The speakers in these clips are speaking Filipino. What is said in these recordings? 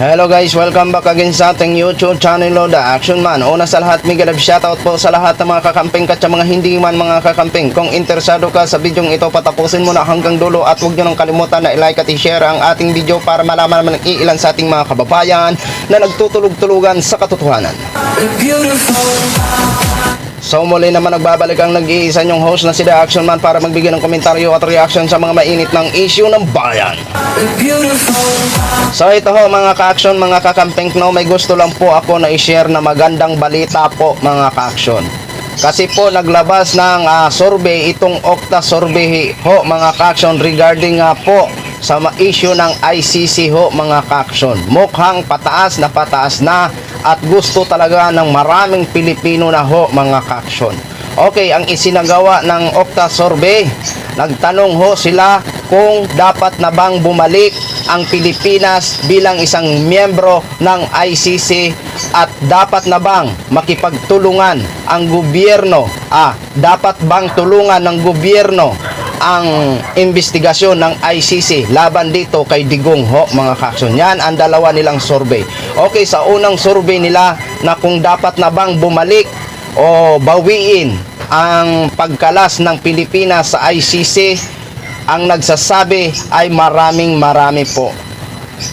Hello guys, welcome back again sa ating YouTube channel, The Action Man. Una sa lahat, mega love shoutout po sa lahat ng mga kakamping at sa mga hindi man mga kakamping. Kung interesado ka sa bidyong ito, patapusin mo na hanggang dulo at huwag nyo nang kalimutan na i-like at i-share ang ating video para malaman naman ng iilan sa ating mga kababayan na nagtutulog-tulugan sa katotohanan. So muli naman nagbabalik ang nag-iisa nyong host na si The Action Man para magbigay ng komentaryo at reaction sa mga mainit ng issue ng bayan. So ito ho mga ka-action, mga kakamping, no, may gusto lang po ako na i-share na magandang balita po mga ka-action. Kasi po naglabas ng survey, itong Okta survey ho mga ka-action regarding po sa issue ng ICC ho mga ka-action. Mukhang pataas na at gusto talaga ng maraming Pilipino na ho mga ka-action. Okay, ang isinagawa ng Okta survey, nagtanong ho sila kung dapat na bang bumalik ang Pilipinas bilang isang miyembro ng ICC at dapat na bang makipagtulungan ang gobyerno, dapat bang tulungan ng gobyerno ang investigasyon ng ICC laban dito kay Digong ho mga ka-action. Yan ang dalawa nilang survey. Okay, sa unang survey nila na kung dapat na bang bumalik o bawiin ang pagkalas ng Pilipinas sa ICC, ang nagsasabi ay marami po.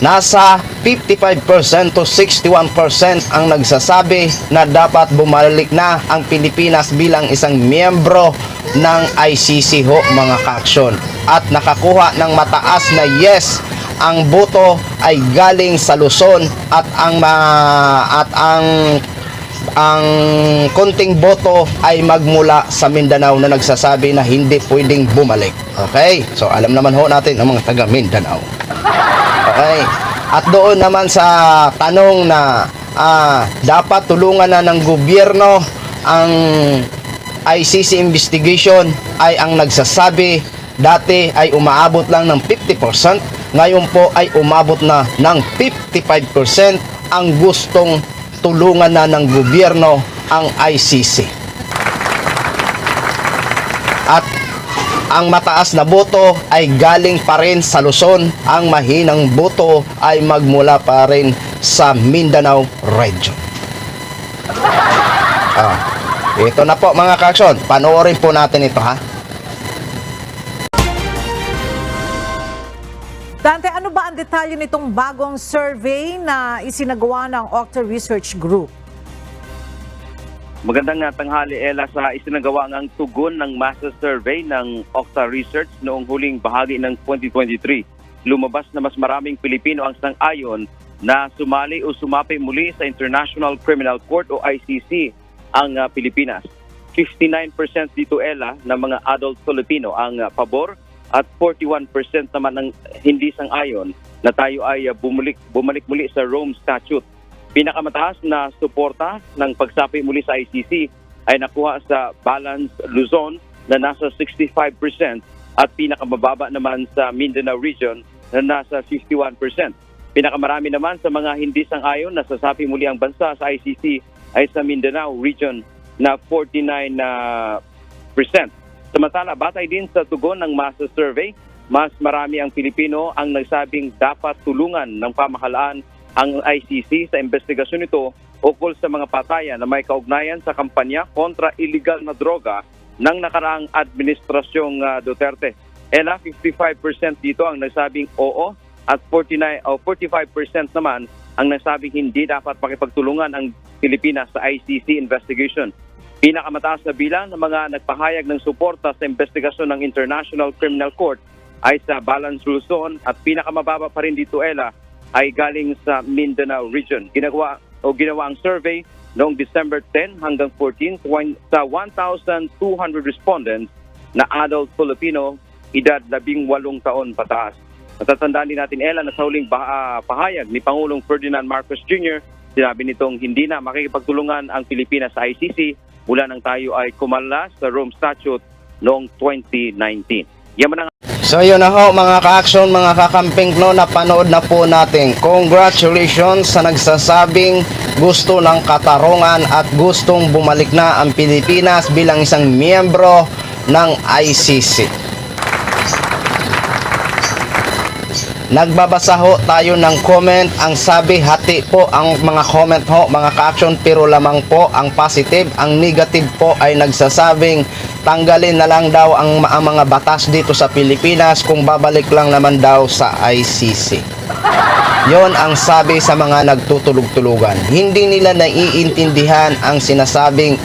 Nasa 55% to 61% ang nagsasabi na dapat bumalik na ang Pilipinas bilang isang miyembro ng ICC ho mga ka-action. At nakakuha ng mataas na yes, ang boto ay galing sa Luzon at ang konting boto ay magmula sa Mindanao na nagsasabi na hindi pwedeng bumalik. Okay? So alam naman ho natin ang mga taga Mindanao. Okay? At doon naman sa tanong na dapat tulungan na ng gobyerno ang ICC investigation, ay ang nagsasabi dati ay umaabot lang ng 50%, ngayon po ay umabot na ng 55% ang gustong tulungan na ng gobyerno ang ICC. At ang mataas na boto ay galing pa rin sa Luzon, ang mahinang boto ay magmula pa rin sa Mindanao region. Ito na po mga ka-action, panoorin po natin ito ha. Dante, ano ba ang detalye nitong bagong survey na isinagawa ng Okta Research Group? Magandang tanghali, Ella, sa isinagawa ng tugon ng master survey ng Okta Research noong huling bahagi ng 2023. Lumabas na mas maraming Pilipino ang sang-ayon na sumali o sumapi muli sa International Criminal Court o ICC ang Pilipinas. 59% dito, Ella, ng mga adult Filipino ang pabor at 41% naman ang hindi sang-ayon na tayo ay bumalik muli sa Rome Statute. Pinakamataas na suporta ng pagsapi muli sa ICC ay nakuha sa Balance Luzon na nasa 65% at pinakamababa naman sa Mindanao region na nasa 51%. Pinakamarami naman sa mga hindi sang-ayon na sasapi muli ang bansa sa ICC ay sa Mindanao region na 49%. Samantala, batay din sa tugon ng master survey, mas marami ang Pilipino ang nagsabing dapat tulungan ng pamahalaan ang ICC sa investigasyon nito ukol sa mga patayan na may kaugnayan sa kampanya kontra illegal na droga ng nakaraang administrasyong Duterte. Ela, 55% dito ang nagsabing oo at 45% naman ang nagsabing hindi dapat pakipagtulungan ang Pilipinas sa ICC investigation. Pinakamataas na bilang ng mga nagpahayag ng suporta sa investigasyon ng International Criminal Court ay sa Balance Luzon at pinakamababa pa rin dito, Ella, ay galing sa Mindanao region. Ginawa ang survey noong December 10 hanggang 14 sa 1,200 respondents na adult Filipino, edad 18 taon pataas. Natatandaan din natin, Ella, na sa huling pahayag ni Pangulong Ferdinand Marcos Jr., sinabi nitong hindi na makikipagtulungan ang Pilipinas sa ICC mula nang tayo ay kumalas sa Rome Statute noong 2019. So yun na ho mga ka-action, mga kakamping, no, napanood na po natin. Congratulations sa nagsasabing gusto ng katarungan at gustong bumalik na ang Pilipinas bilang isang miyembro ng ICC. Nagbabasa ho tayo ng comment. Ang sabi, hati po ang mga comment ho mga ka-action, pero lamang po ang positive. Ang negative po ay nagsasabing tanggalin na lang daw ang mga batas dito sa Pilipinas kung babalik lang naman daw sa ICC. Yon ang sabi sa mga nagtutulog-tulugan. Hindi nila naiintindihan ang sinasabing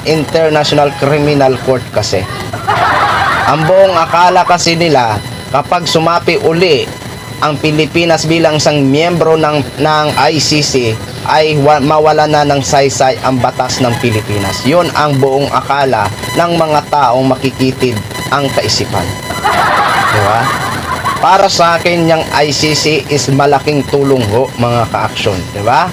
International Criminal Court kasi. Ang buong akala kasi nila, kapag sumapi uli ang Pilipinas bilang isang miyembro ng ICC, ay mawala na ng saysay ang batas ng Pilipinas. Yun ang buong akala ng mga taong makikitid ang kaisipan. Diba? Para sa akin, yung ICC is malaking tulong ho mga ka-action. Diba?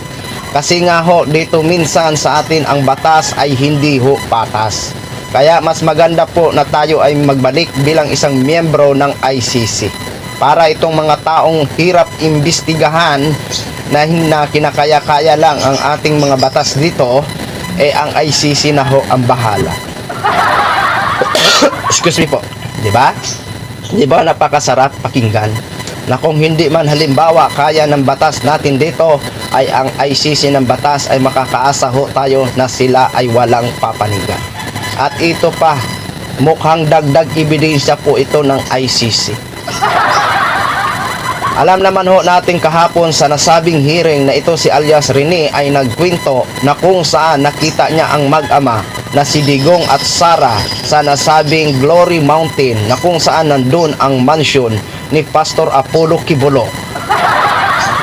Kasi nga ho, dito minsan sa atin ang batas ay hindi ho patas. Kaya mas maganda po na tayo ay magbalik bilang isang miyembro ng ICC. Para itong mga taong hirap imbestigahan na kinakaya-kaya lang ang ating mga batas dito, ang ICC na ho ang bahala. Excuse me po. Diba? Diba napakasarap pakinggan? Na kung hindi man halimbawa kaya ng batas natin dito, ay ang ICC ng batas ay makakaasa ho tayo na sila ay walang papanigan. At ito pa, mukhang dagdag ebidensya po ito ng ICC. Alam naman ho natin kahapon sa nasabing hearing na ito si alias Rene ay nagkwento na kung saan nakita niya ang mag-ama na si Digong at Sara sa nasabing Glory Mountain, na kung saan nandun ang mansion ni Pastor Apollo Kibulo,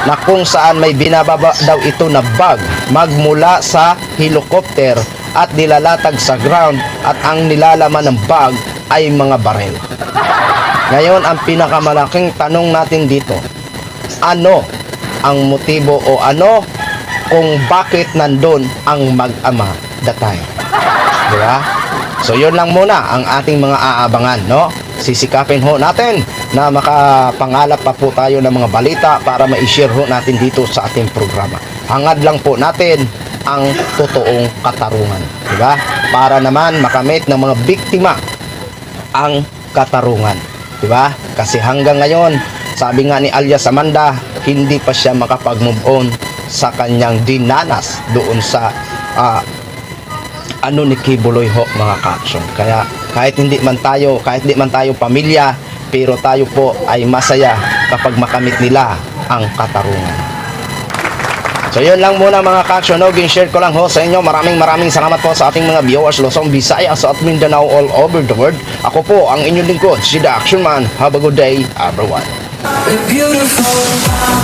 na kung saan may binababa daw ito na bag magmula sa helicopter at nilalatag sa ground, at ang nilalaman ng bag ay mga barel. Ngayon, ang pinakamalaking tanong natin dito, ano ang motibo o ano kung bakit nandun ang mag-ama that time? Diba? So, yun lang muna ang ating mga aabangan, no? Sisikapin ho natin na makapangalap pa po tayo ng mga balita para ma-share ho natin dito sa ating programa. Hangad lang po natin ang totoong katarungan, diba? Para naman makamit ng mga biktima ang katarungan, diba? Kasi hanggang ngayon, sabi nga ni alias Amanda, hindi pa siya makapag-move on sa kanyang dinanas doon sa ni Kibuloy ho mga ka-action. Kaya kahit di man tayo pamilya, pero tayo po ay masaya kapag makamit nila ang katarungan. So yun lang muna mga ka-action, no? Share ko lang ho sa inyo. Maraming salamat po sa ating mga viewers Luzon, Visayas at Mindanao, all over the world. Ako po ang inyong lingkod, si The Action Man. Have a good day, everyone. Beautiful.